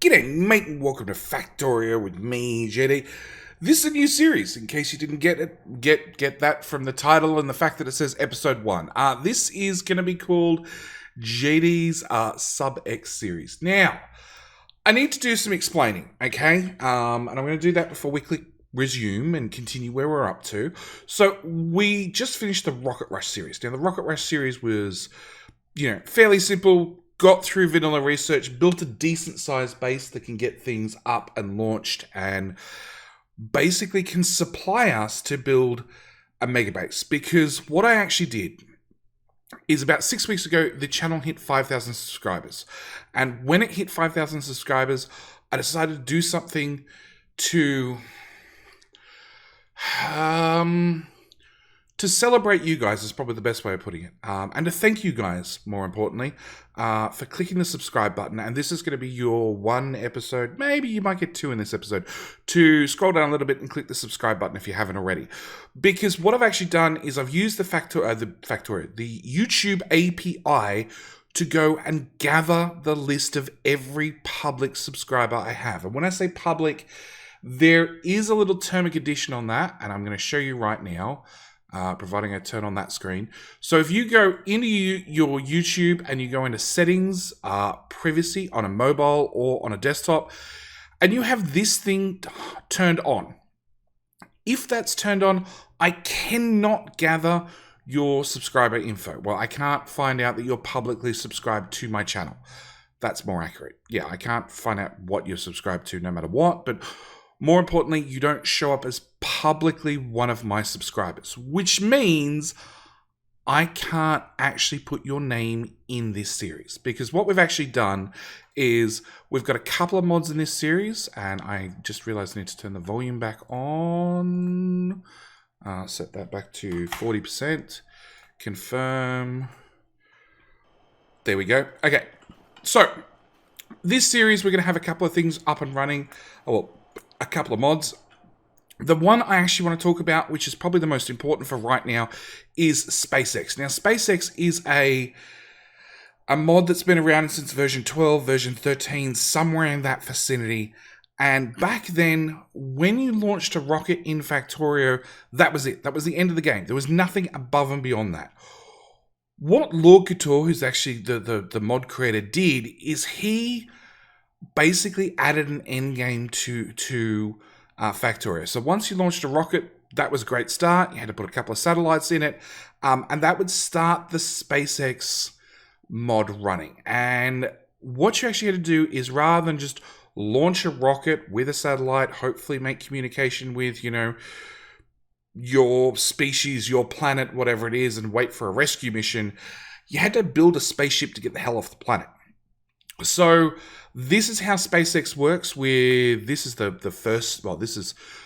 G'day, mate, and welcome to Factorio with me, JD. This is a new series, in case you didn't get that from the title and the fact that it says Episode 1. This is going to be called JD's SubX series. Now, I need to do some explaining, okay? And I'm going to do that before we click resume and continue where we're up to. So, we just finished the Rocket Rush series. Now, the Rocket Rush series was, fairly simple. Got through vanilla research, built a decent sized base that can get things up and launched and basically can supply us to build a mega base. Because what I actually did is about 6 weeks ago, the channel hit 5,000 subscribers. And when it hit 5,000 subscribers, I decided to do something to celebrate you guys is probably the best way of putting it. And to thank you guys, more importantly, for clicking the subscribe button. And this is going to be your one episode. Maybe you might get two in this episode. To scroll down a little bit and click the subscribe button if you haven't already. Because what I've actually done is I've used the YouTube API to go and gather the list of every public subscriber I have. And when I say public, there is a little term and condition on that. And I'm going to show you right now. Providing I turn on that screen. So if you go into your YouTube and you go into settings, privacy on a mobile or on a desktop, and you have this thing turned on. If that's turned on, I cannot gather your subscriber info. Well, I can't find out that you're publicly subscribed to my channel. That's more accurate. Yeah, I can't find out what you're subscribed to no matter what, but more importantly, you don't show up as publicly one of my subscribers, which means I can't actually put your name in this series. Because what we've actually done is we've got a couple of mods in this series, and I just realized I need to turn the volume back on. Set that back to 40%. Confirm. There we go. Okay, so this series, we're going to have a couple of things up and running. A couple of mods. The one I actually want to talk about, which is probably the most important for right now, is SpaceX. Now, SpaceX is a mod that's been around since version 12, version 13, somewhere in that vicinity. And back then, when you launched a rocket in Factorio, that was it. That was the end of the game. There was nothing above and beyond that. What Lord Couture, who's actually the mod creator, did is he basically added an end game to Factorio. So once you launched a rocket, that was a great start. You had to put a couple of satellites in it, and that would start the SpaceX mod running. And what you actually had to do is, rather than just launch a rocket with a satellite, hopefully make communication with, your species, your planet, whatever it is, and wait for a rescue mission, you had to build a spaceship to get the hell off the planet. So this is how SpaceX works with, this is the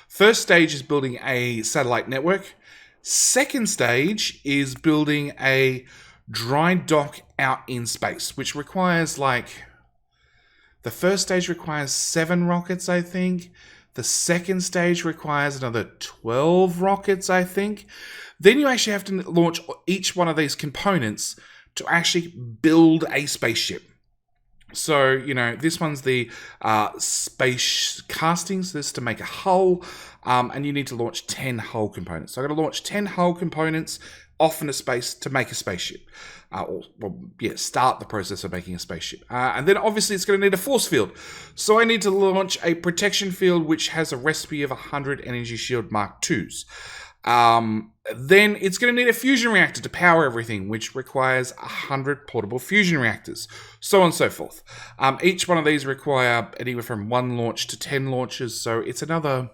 first stage is building a satellite network. Second stage is building a dry dock out in space, which requires the first stage requires 7 rockets, I think. The second stage requires another 12 rockets, I think. Then you actually have to launch each one of these components to actually build a spaceship. So, this one's the space castings. This is to make a hull, and you need to launch 10 hull components. So I'm going to launch 10 hull components off into space to make a spaceship. Start the process of making a spaceship. And then obviously it's going to need a force field. So I need to launch a protection field which has a recipe of 100 energy shield Mark IIs. Then it's going to need a fusion reactor to power everything, which requires 100 portable fusion reactors, so on and so forth. Each one of these require anywhere from 1 launch to 10 launches, so it's another,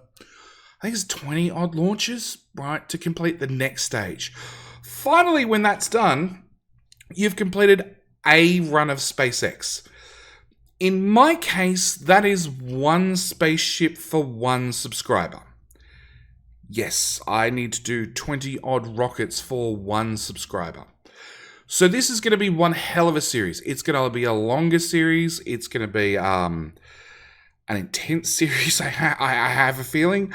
I think it's 20 odd launches, right, to complete the next stage. Finally, when that's done, you've completed a run of SpaceX. In my case, that is 1 spaceship for 1 subscriber. Yes, I need to do 20 odd rockets for 1 subscriber. So this is going to be one hell of a series. It's going to be a longer series. It's going to be an intense series, I have a feeling,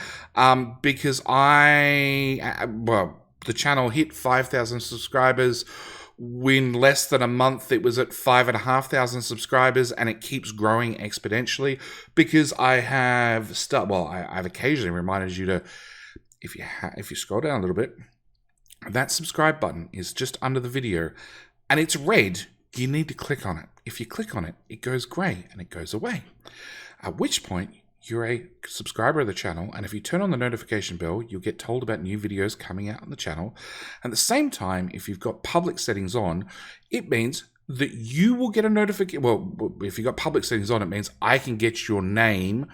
because the channel hit 5,000 subscribers In less than a month, it was at 5,500 subscribers, and it keeps growing exponentially because I've occasionally reminded you to, if you scroll down a little bit, that subscribe button is just under the video, and it's red. You need to click on it. If you click on it, it goes grey and it goes away. At which point, you're a subscriber of the channel, and if you turn on the notification bell, you'll get told about new videos coming out on the channel. At the same time, if you've got public settings on, it means that you will get a notification. Well, if you've got public settings on, it means I can get your name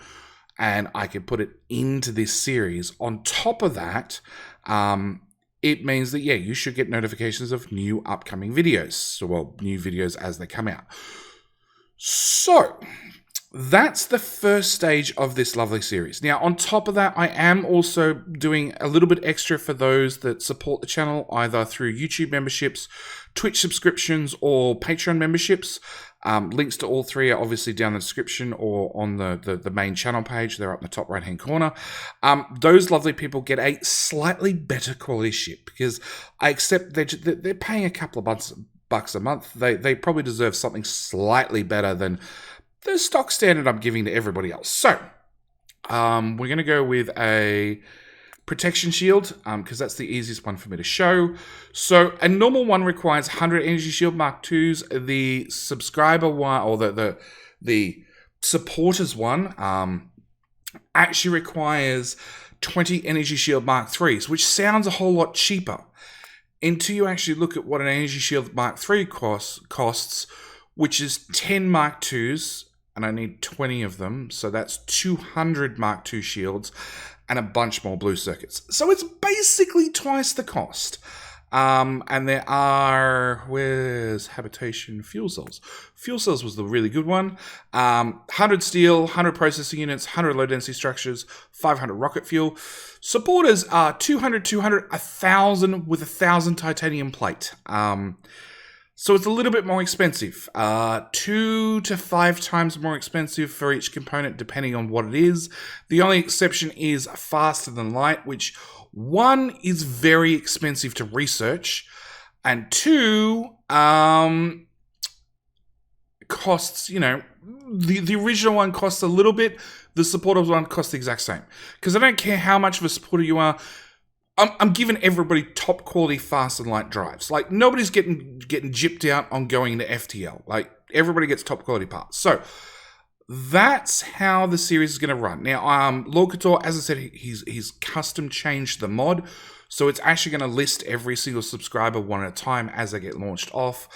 and I can put it into this series. On top of that, it means that, yeah, you should get notifications of new upcoming videos. So, new videos as they come out. So, that's the first stage of this lovely series. Now, on top of that, I am also doing a little bit extra for those that support the channel, either through YouTube memberships, Twitch subscriptions, or Patreon memberships. Links to all three are obviously down in the description or on the main channel page. They're up in the top right-hand corner. Those lovely people get a slightly better quality ship because I accept they're paying a couple of bucks a month. They probably deserve something slightly better than the stock standard I'm giving to everybody else. So, we're going to go with a protection shield because that's the easiest one for me to show. So, a normal one requires 100 energy shield Mark IIs. The subscriber one, or the supporters one, actually requires 20 energy shield Mark IIIs, which sounds a whole lot cheaper until you actually look at what an energy shield Mark III costs, which is 10 Mark IIs. And I need 20 of them, so that's 200 Mark II shields and a bunch more blue circuits. So it's basically twice the cost. And there are, where's habitation? Fuel cells. Fuel cells was the really good one. 100 steel, 100 processing units, 100 low density structures, 500 rocket fuel. Supporters are 200, 1,000 with 1,000 titanium plate. So it's a little bit more expensive, 2 to 5 times more expensive for each component, depending on what it is. The only exception is faster than light, which 1 is very expensive to research, and 2 costs, the original one costs a little bit. The supporters one costs the exact same. Because I don't care how much of a supporter you are. I'm giving everybody top quality fast and light drives. Like, nobody's getting gypped out on going into FTL. Like, everybody gets top quality parts. So that's how the series is going to run. Now, Lord Couture, as I said, he's custom changed the mod, so it's actually going to list every single subscriber one at a time as they get launched off.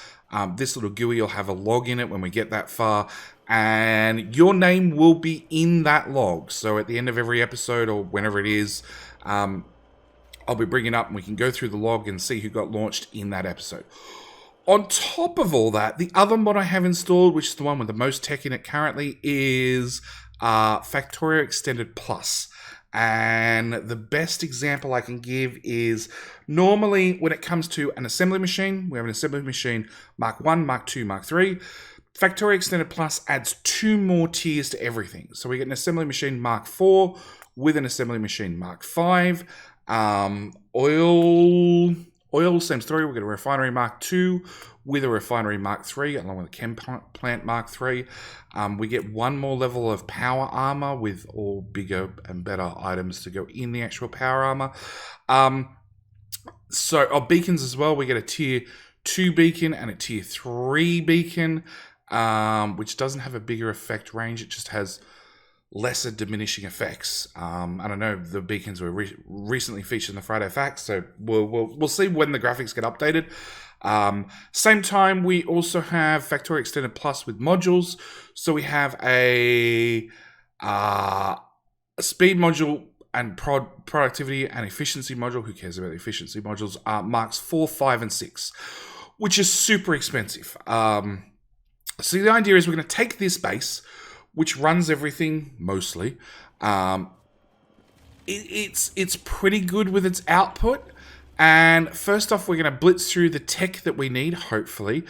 This little GUI will have a log in it when we get that far, and your name will be in that log. So at the end of every episode or whenever it is, I'll be bringing up and we can go through the log and see who got launched in that episode. On top of all that, the other mod I have installed, which is the one with the most tech in it currently, is Factorio Extended Plus. And the best example I can give is normally when it comes to an assembly machine, we have an assembly machine Mark 1, Mark 2, Mark 3. Factorio Extended Plus adds 2 more tiers to everything. So we get an assembly machine Mark 4 with an assembly machine Mark 5. Oil same story. We get a refinery Mark II with a refinery Mark III, along with a chem plant Mark III. We get 1 more level of power armor with all bigger and better items to go in the actual power armor. So beacons as well. We get a tier 2 beacon and a tier 3 beacon, which doesn't have a bigger effect range. It just has lesser diminishing effects. I don't know, the beacons were recently featured in the Friday Facts, so we'll see when the graphics get updated. Same time, we also have Factorio Extended Plus with modules. So we have a speed module and productivity and efficiency module. Who cares about the efficiency modules? Marks 4, 5, and 6, which is super expensive. So the idea is we're going to take this base, which runs everything mostly. It's pretty good with its output. And first off, we're going to blitz through the tech that we need, hopefully.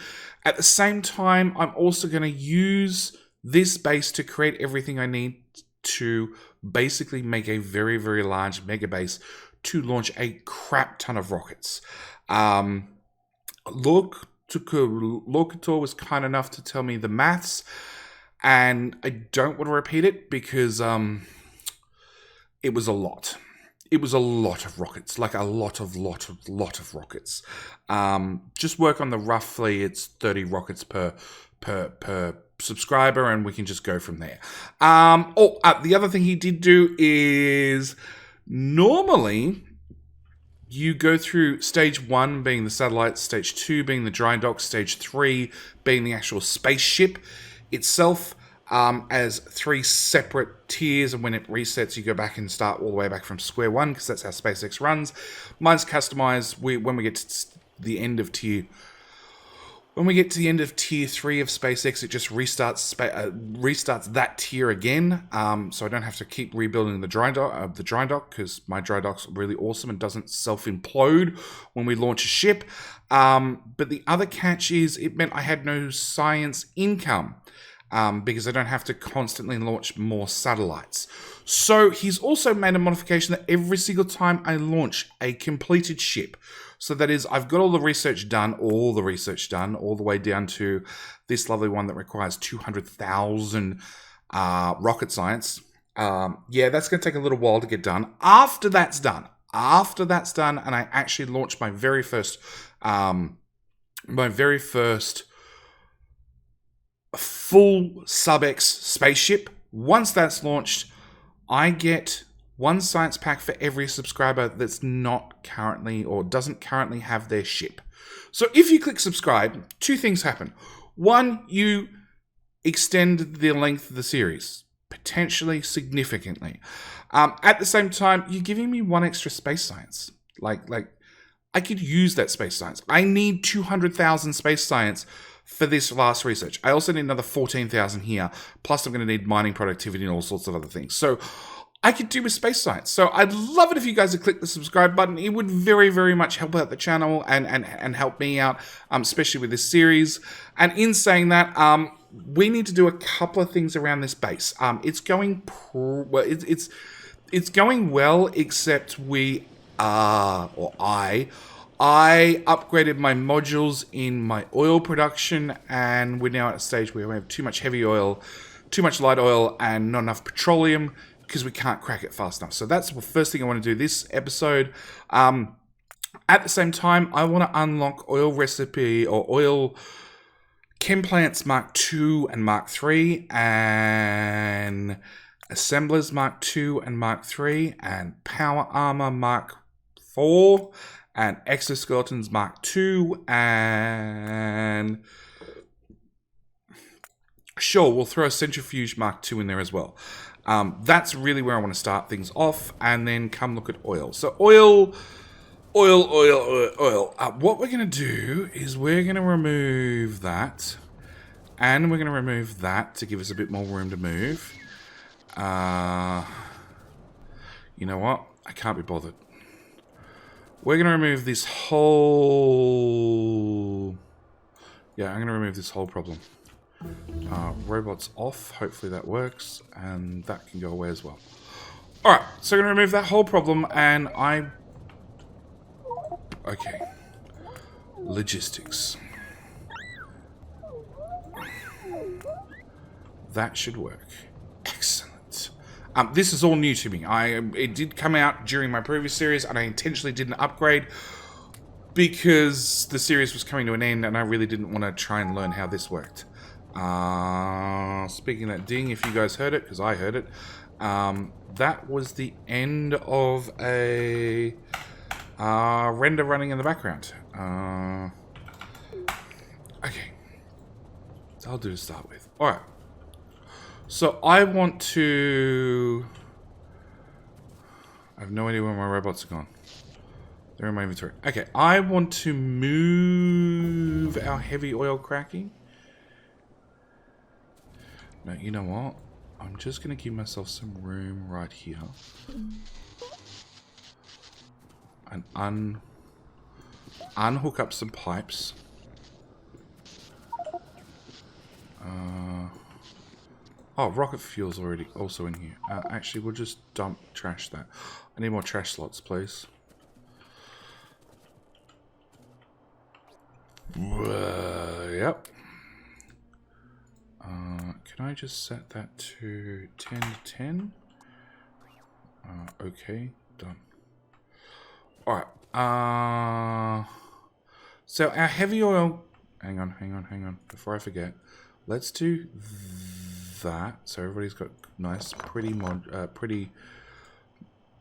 At the same time, I'm also going to use this base to create everything I need to basically make a very, very large mega base to launch a crap ton of rockets. Lord Locator was kind enough to tell me the maths, and I don't want to repeat it because it was a lot. It was a lot of rockets, like a lot of rockets. Just work on the roughly, it's 30 rockets per subscriber, and we can just go from there. The other thing he did do is normally you go through stage 1 being the satellite, stage 2 being the dry dock, stage 3 being the actual spaceship itself, as 3 separate tiers, and when it resets, you go back and start all the way back from square one, because that's how SpaceX runs. Mine's customized. When we get to the end of tier 3 of SpaceX, it just restarts that tier again. So I don't have to keep rebuilding the dry dock, because my dry dock's really awesome and doesn't self-implode when we launch a ship. But the other catch is it meant I had no science income. Because I don't have to constantly launch more satellites. So he's also made a modification that every single time I launch a completed ship, so that is, I've got all the research done, all the way down to this lovely one that requires 200,000 rocket science. Yeah, that's going to take a little while to get done. After that's done, and I actually launch my very first full SubX spaceship. Once that's launched, I get 1 science pack for every subscriber that's not currently or doesn't currently have their ship. So if you click subscribe, 2 things happen. 1, you extend the length of the series, potentially significantly. At the same time, you're giving me 1 extra space science. Like I could use that space science. I need 200,000 space science for this last research. I also need another 14,000 here, plus I'm going to need mining productivity and all sorts of other things. So I could do with space science. So I'd love it if you guys would click the subscribe button. It would very, very much help out the channel and help me out, especially with this series. And in saying that, we need to do a couple of things around this base. It's going it's going well, except I upgraded my modules in my oil production, and we're now at a stage where we have too much heavy oil, too much light oil, and not enough petroleum because we can't crack it fast enough. So that's the first thing I want to do this episode. At the same time, I want to unlock oil recipe or oil chem plants Mark II and Mark III, and assemblers Mark II and Mark III, and power armor Mark IV, and exoskeletons Mark II, and sure, we'll throw a centrifuge Mark II in there as well. That's really where I want to start things off, and then come look at oil. So oil. What we're going to do is we're going to remove that, and we're going to remove that to give us a bit more room to move. You know what? I can't be bothered. We're going to remove this whole... Yeah, I'm going to remove this whole problem. Robots off. Hopefully that works. And that can go away as well. Alright, so I'm going to remove that whole problem, and okay. Logistics. That should work. Excellent. This is all new to me. It did come out during my previous series, and I intentionally didn't upgrade because the series was coming to an end, and I really didn't want to try and learn how this worked. Speaking of that ding, if you guys heard it, because I heard it, that was the end of a render running in the background. Okay. That'll do to start with. Alright. So I want to... I have no idea where my robots are gone. They're in my inventory. Okay, I want to move our heavy oil cracking. Now, you know what? I'm just going to give myself some room right here. And unhook up some pipes. Oh, rocket fuel's already also in here. Actually, we'll just trash that. I need more trash slots, please. Yep. Can I just set that to 10 to 10? Okay, done. Alright. So our heavy oil... Hang on. Before I forget. Let's do that. So everybody's got nice, pretty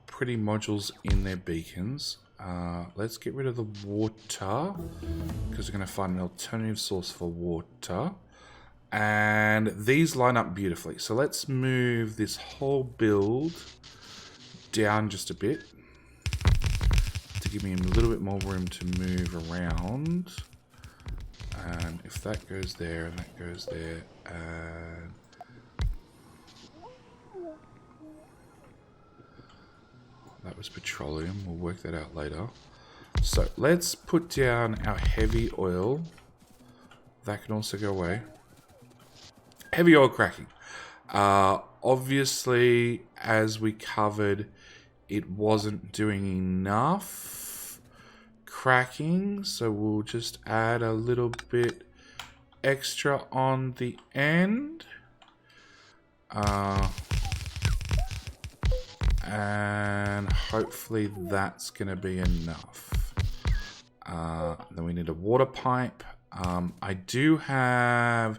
modules in their beacons. Let's get rid of the water, because we're going to find an alternative source for water. And these line up beautifully. So let's move this whole build down just a bit to give me a little bit more room to move around. And if that goes there and that goes there, and that was petroleum. We'll work that out later. So let's put down our heavy oil. That can also go away. Heavy oil cracking. Obviously, as we covered, it wasn't doing enough cracking. So we'll just add a little bit extra on the end. And hopefully that's going to be enough. Then we need a water pipe. I do have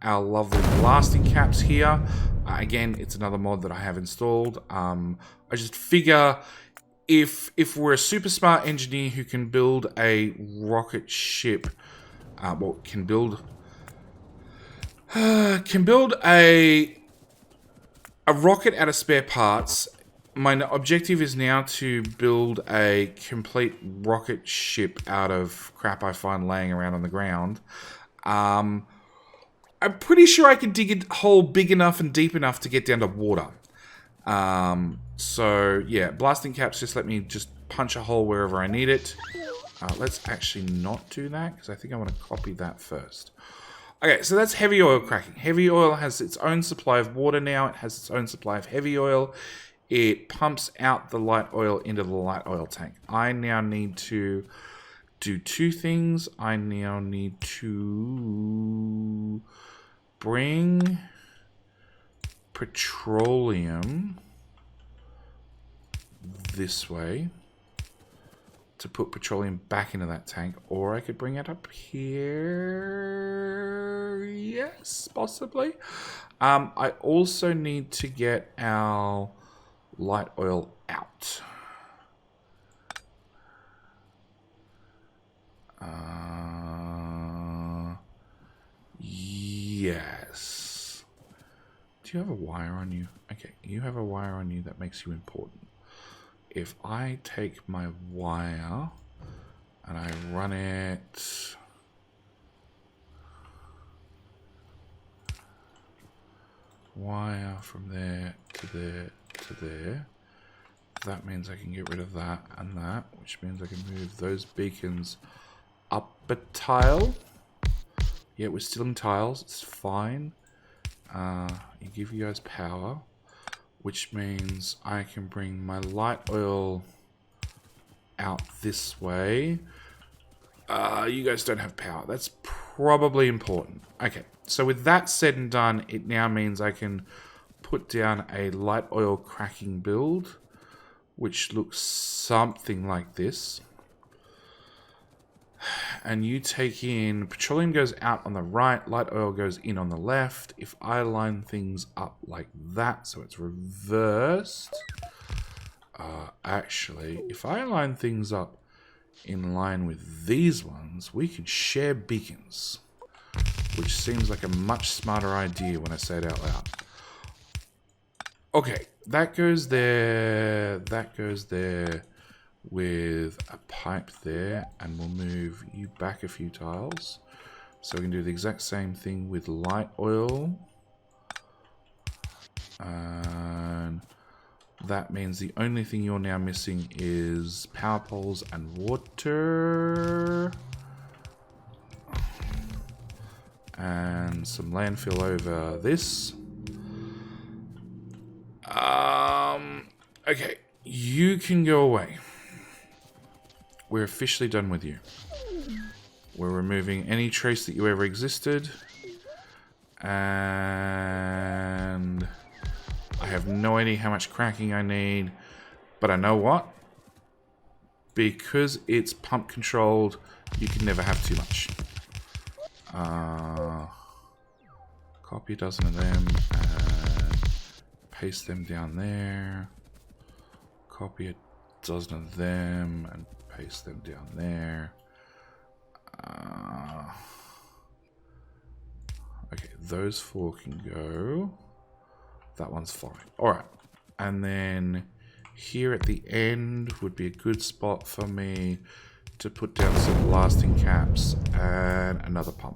our lovely blasting caps here. Again, it's another mod that I have installed. I just figure if we're a super smart engineer who can build a rocket ship, can build a rocket out of spare parts. My objective is now to build a complete rocket ship out of crap I find laying around on the ground. I'm pretty sure I can dig a hole big enough and deep enough to get down to water. So, yeah, blasting caps just let me just punch a hole wherever I need it. Let's actually not do that, because I think I want to copy that first. Okay, so that's heavy oil cracking. Heavy oil has its own supply of water now. It has its own supply of heavy oil. It pumps out the light oil into the light oil tank. I now need to do two things. I now need to bring petroleum this way to put petroleum back into that tank, or I could bring it up here. Yes, possibly. I also need to get our light oil out. Yes. Do you have a wire on you? Okay, you have a wire on you. That makes you important. If I take my wire and I run it wire from there to there to there, that means I can get rid of that and that, which means I can move those beacons up a tile. Yeah, we're still in tiles, it's fine. You give you guys power, which means I can bring my light oil out this way. You guys don't have power. That's probably important. Okay, so with that said and done, it now means I can put down a light oil cracking build, which looks something like this. And you take in, petroleum goes out on the right, light oil goes in on the left. If I line things up like that, so it's reversed. Actually, if I line things up in line with these ones, we can share beacons, which seems like a much smarter idea when I say it out loud. Okay, that goes there, that goes there, with a pipe there, and we'll move you back a few tiles. So we can do the exact same thing with light oil. And that means the only thing you're now missing is power poles and water. And some landfill over this. Okay, you can go away. We're officially done with you. We're removing any trace that you ever existed. And I have no idea how much cracking I need. But I know what? Because it's pump controlled, you can never have too much. Copy a dozen of them and paste them down there. Copy a dozen of them and paste them down there. Okay, those 4 can go. That one's fine. Alright. And then here at the end would be a good spot for me to put down some blasting caps and another pump.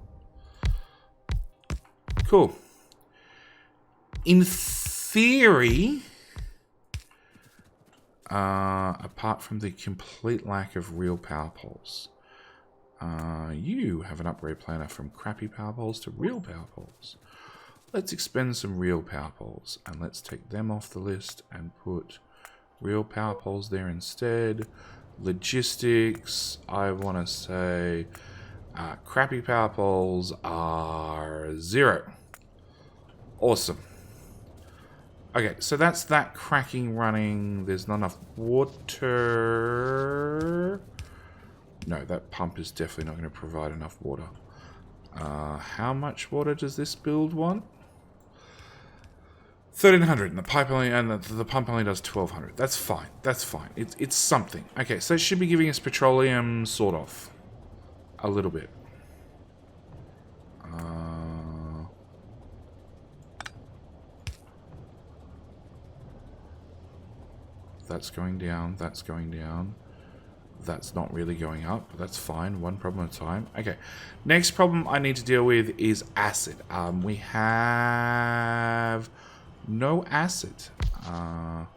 Cool. In theory, apart from the complete lack of real power poles, you have an upgrade planner from crappy power poles to real power poles. Let's expend some real power poles and let's take them off the list and put real power poles there instead. Logistics, I want to say crappy power poles are 0. Awesome. Okay, so that's that cracking running. There's not enough water. No, that pump is definitely not going to provide enough water. How much water does this build want? 1,300, and the pipe only, and the pump only does 1,200. That's fine. That's fine. It's something. Okay, so it should be giving us petroleum, sort of, a little bit. That's going down. That's going down. That's not really going up. But that's fine. One problem at a time. Okay. Next problem I need to deal with is acid. We have no acid. 1,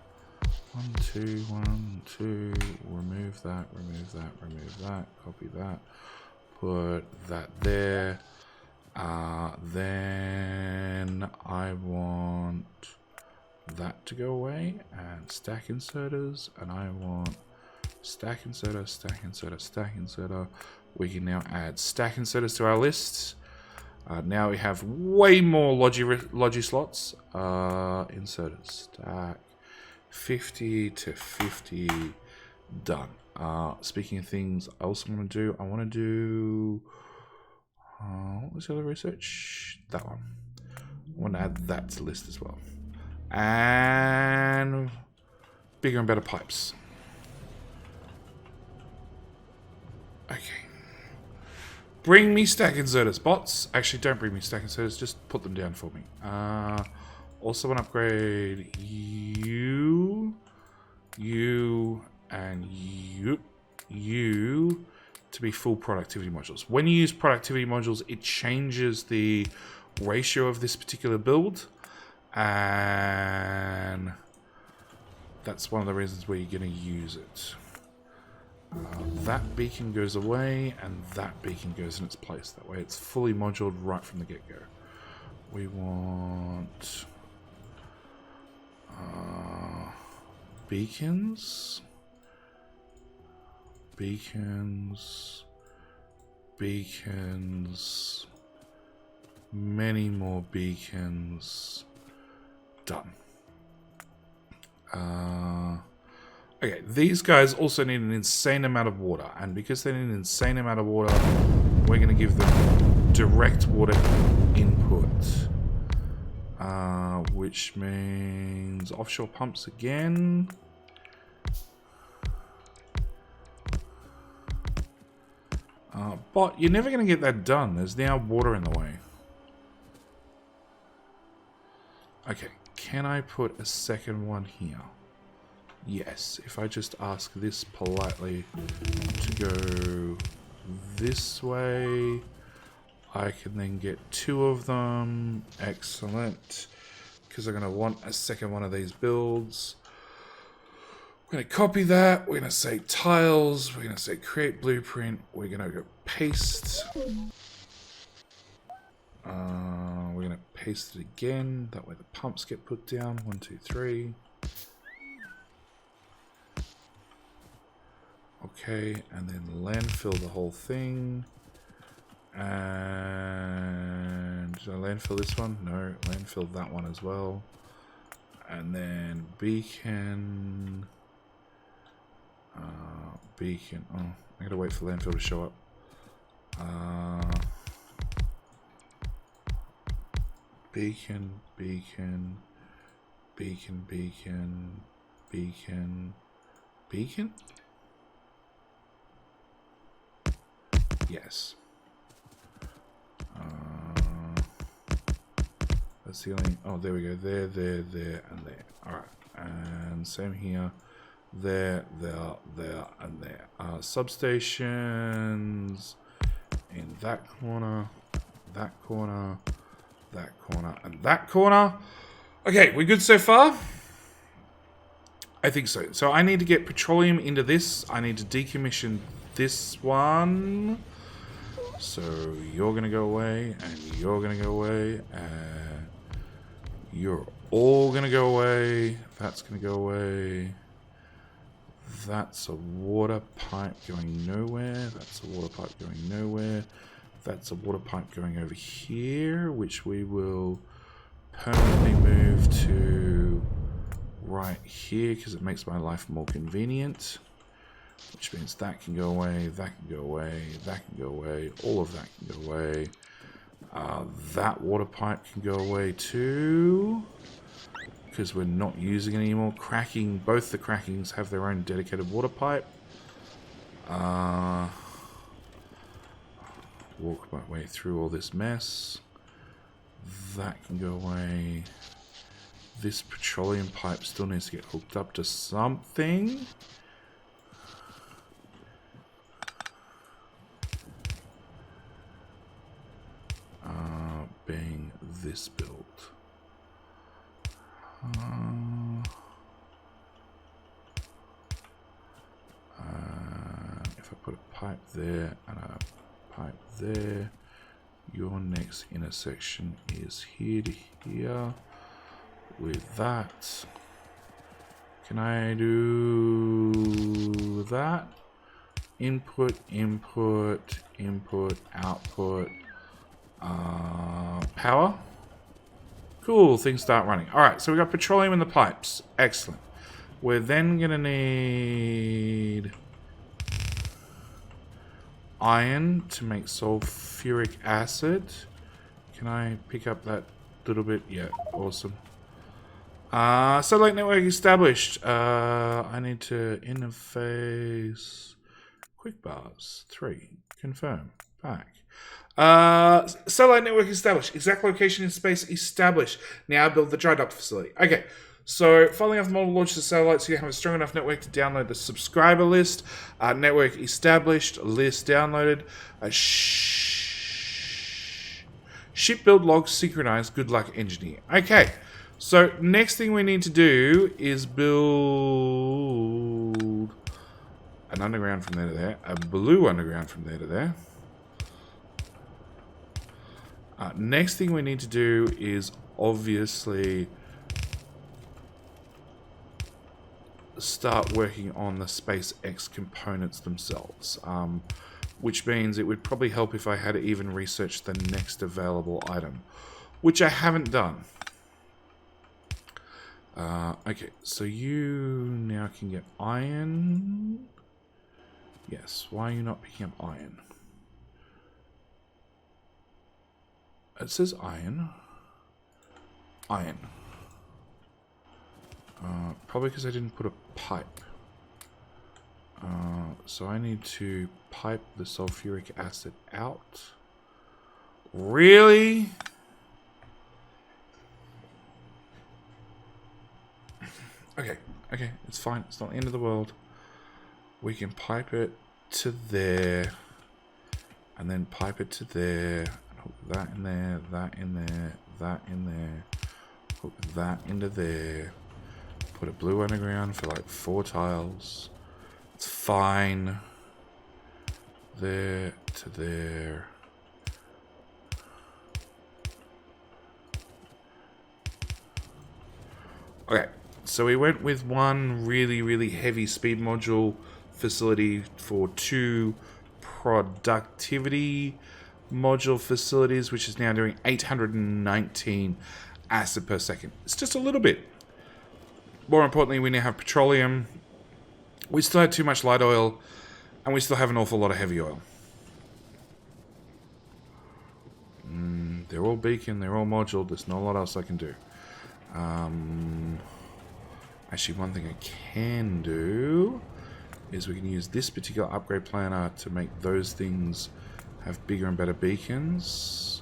2, 1, 2. Remove that. Remove that. Remove that. Copy that. Put that there. Then I want that to go away and stack inserters, and I want stack inserter, stack inserter, stack inserter. We can now add stack inserters to our list. Now we have way more logi slots. Inserters, stack 50 to 50, done. Speaking of things I also want to do, I want to do what was the other research? That one. I want to add that to the list as well. And bigger and better pipes. Okay. Bring me stack inserters, bots. Actually, don't bring me stack inserters. Just put them down for me. Also want to upgrade you, and you to be full productivity modules. When you use productivity modules, it changes the ratio of this particular build. And that's one of the reasons where you're going to use it. That beacon goes away, and that beacon goes in its place. That way it's fully moduled right from the get-go. We want beacons, beacons, beacons, many more beacons. Done. Okay, these guys also need an insane amount of water, and because they need an insane amount of water, we're going to give them direct water input, which means offshore pumps again. But you're never going to get that done. There's now water in the way. Okay, can I put a second one here? Yes, if I just ask this politely to go this way, I can then get 2 of them. Excellent. Because I'm going to want a second one of these builds. We're going to copy that. We're going to say tiles. We're going to say create blueprint. We're going to go paste. We're going to paste it again. That way the pumps get put down. 1, 2, 3. Okay, and then landfill the whole thing. And did I landfill this one? No, landfill that one as well. And then beacon. Beacon. Oh, I gotta wait for landfill to show up. Beacon, beacon, beacon, beacon, beacon, beacon? Yes. That's the only... Oh, there we go. There, and there. Alright. And same here. There, and there. Substations in that corner, that corner, that corner, and that corner. Okay, we're good so far? I think so. So I need to get petroleum into this. I need to decommission this one. So you're going to go away, and you're going to go away, and you're all going to go away. That's going to go away. That's a water pipe going nowhere. That's a water pipe going nowhere. That's a water pipe going over here, which we will permanently move to right here because it makes my life more convenient. Which means that can go away, that can go away, that can go away, all of that can go away. That water pipe can go away too, because we're not using it anymore. Cracking, both the crackings have their own dedicated water pipe. Walk my way through all this mess. That can go away. This petroleum pipe still needs to get hooked up to something. Being this build. If I put a pipe there and a pipe there, your next intersection is here to here. With that, can I do that? Input, input, input, output. Power. Cool, things start running. Alright, so we got petroleum in the pipes. Excellent. We're then going to need iron to make sulfuric acid. Can I pick up that little bit? Yeah, awesome. Satellite network established. I need to interface. Quick bars. 3. Confirm. Back. Satellite network established. Exact location in space established. Now build the dry dock facility. Okay, so following after multiple launches of satellites, you have a strong enough network to download the subscriber list. Network established. List downloaded. Ship build log synchronized. Good luck, engineer. Okay, so next thing we need to do is build an underground from there to there. A blue underground from there to there. Next thing we need to do is obviously start working on the SpaceX components themselves, which means it would probably help if I had to even research the next available item, which I haven't done. Okay, so you now can get iron. Yes, why are you not picking up iron? It says iron. Iron. Probably because I didn't put a pipe. So I need to pipe the sulfuric acid out. Really? Okay, it's fine. It's not the end of the world. We can pipe it to there. And then pipe it to there. Hook that in there, that in there, that in there. Hook that into there. Put a blue underground for like 4 tiles. It's fine. There to there. Okay, so we went with one really heavy speed module facility for 2 productivity. module facilities, which is now doing 819 acid per second. It's just a little bit. More importantly, we now have petroleum. We still had too much light oil, and we still have an awful lot of heavy oil. They're all beacon, they're all module. There's not a lot else I can do. Actually, one thing I can do is we can use this particular upgrade planner to make those things have bigger and better beacons.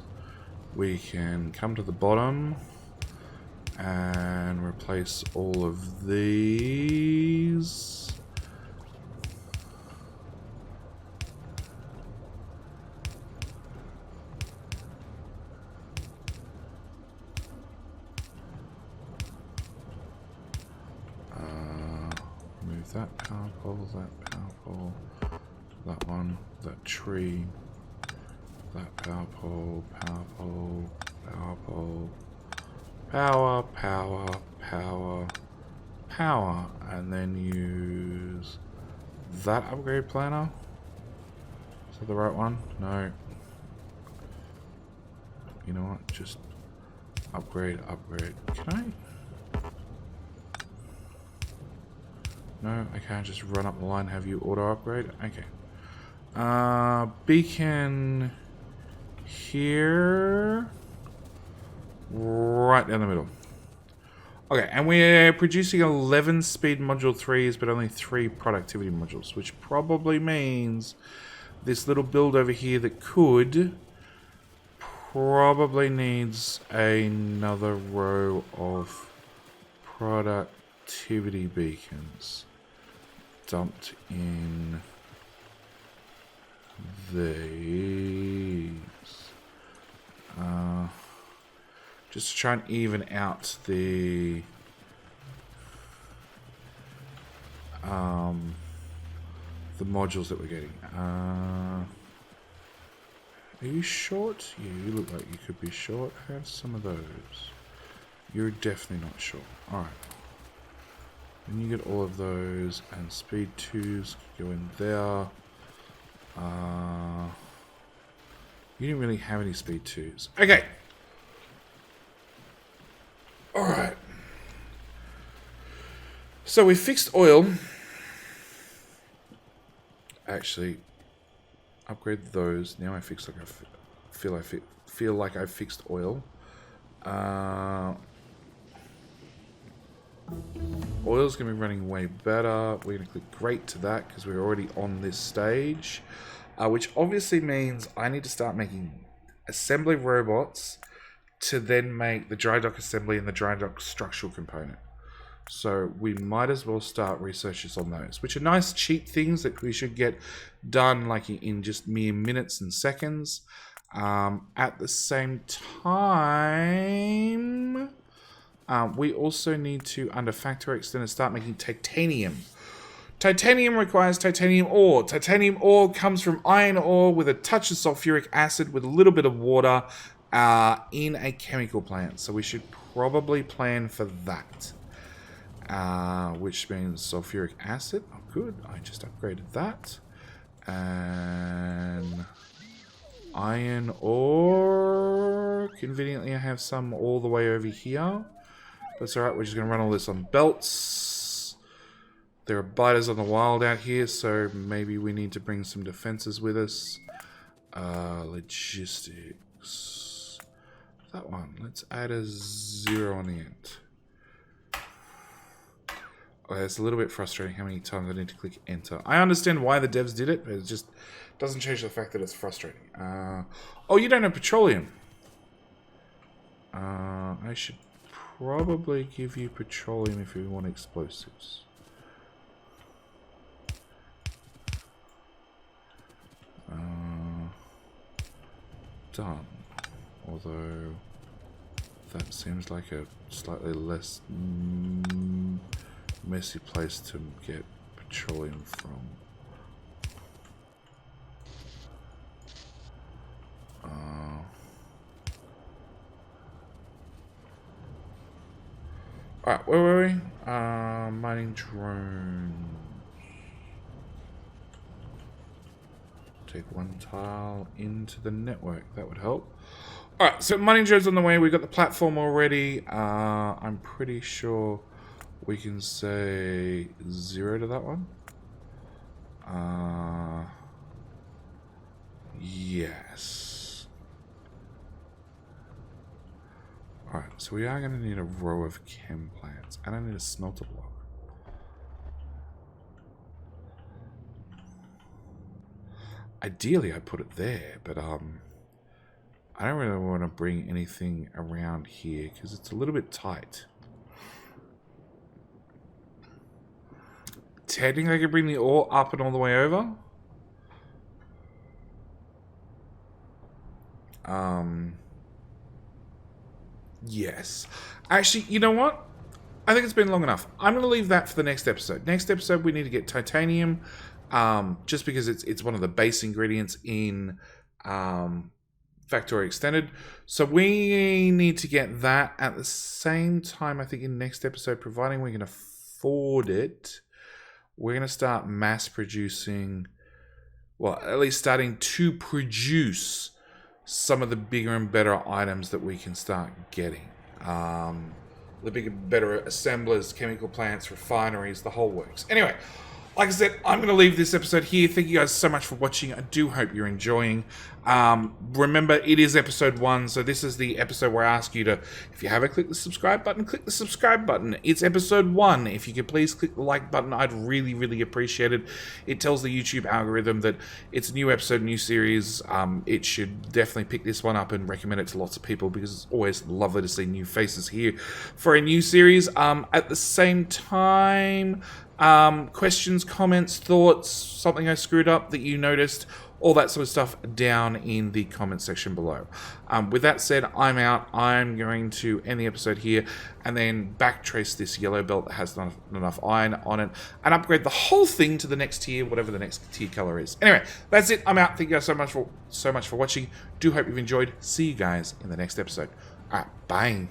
We can come to the bottom and replace all of these. Move that power pole, that one, that tree, that power pole, power pole, power pole, power, power, power, power, and then use that upgrade planner. Is that the right one? No. You know what? Just upgrade, upgrade. Can I? No, I can't just run up the line and have you auto upgrade. Okay. Beacon here. Right down the middle. Okay, and we're producing 11 speed module 3s, but only 3 productivity modules, which probably means this little build over here that could probably needs another row of productivity beacons dumped in these. Just to try and even out the modules that we're getting. Are you short? Yeah, you look like you could be short. Have some of those. You're definitely not short. Alright. Then you get all of those, and speed 2s go in there. You didn't really have any speed 2s. Okay. Alright. So we fixed oil. Actually, upgrade those. Now I fix like feel like I fixed oil. Oil's going to be running way better. We're going to click great to that because we're already on this stage. Which obviously means I need to start making assembly robots to then make the dry dock assembly and the dry dock structural component. So we might as well start researches on those, which are nice cheap things that we should get done like in just mere minutes and seconds. At the same time, we also need to, under Factorio Extended, start making titanium. Titanium requires titanium ore. Titanium ore comes from iron ore with a touch of sulfuric acid with a little bit of water in a chemical plant. So we should probably plan for that. Which means sulfuric acid. Oh, good. I just upgraded that. And iron ore. Conveniently, I have some all the way over here. That's alright. We're just going to run all this on belts. There are biters on the wild out here, so maybe we need to bring some defenses with us. Logistics. That one. Let's add a 0 on the end. Okay, it's a little bit frustrating how many times I need to click enter. I understand why the devs did it, but it just doesn't change the fact that it's frustrating. Oh, you don't have petroleum. I should probably give you petroleum if you want explosives. Done. Although that seems like a slightly less messy place to get petroleum from. Alright, where were we? Mining drone. take one tile into the network. That would help. Alright, so money joe's on the way. We've got the platform already. I'm pretty sure we can say 0 to that one. Yes. Alright, so we are going to need a row of chem plants. And I need a smelter block. Ideally, I'd put it there, but I don't really want to bring anything around here because it's a little bit tight. Technically, I could bring the ore up and all the way over. Yes. Actually, you know what? I think it's been long enough. I'm going to leave that for the next episode. Next episode, we need to get titanium, just because it's one of the base ingredients in Factorio Extended. So we need to get that at the same time, I think, in next episode, providing we can afford it. We're going to start mass producing, well, at least starting to produce some of the bigger and better items that we can start getting. The bigger, better assemblers, chemical plants, refineries, the whole works. Anyway, like I said, I'm going to leave this episode here. Thank you guys so much for watching. I do hope you're enjoying. Remember, it is episode 1, so this is the episode where I ask you to, if you haven't clicked the subscribe button, click the subscribe button. It's episode 1. If you could please click the like button, I'd really, really appreciate it. It tells the YouTube algorithm that it's a new episode, new series. It should definitely pick this one up and recommend it to lots of people because it's always lovely to see new faces here for a new series. At the same time, questions, comments, thoughts, something I screwed up that you noticed, all that sort of stuff down in the comment section below. With that said, I'm out. I'm going to end the episode here and then backtrace this yellow belt that has not enough iron on it and upgrade the whole thing to the next tier, whatever the next tier color is. Anyway, that's it. I'm out. Thank you guys so much for watching. Do hope you've enjoyed. See you guys in the next episode. All right, bye.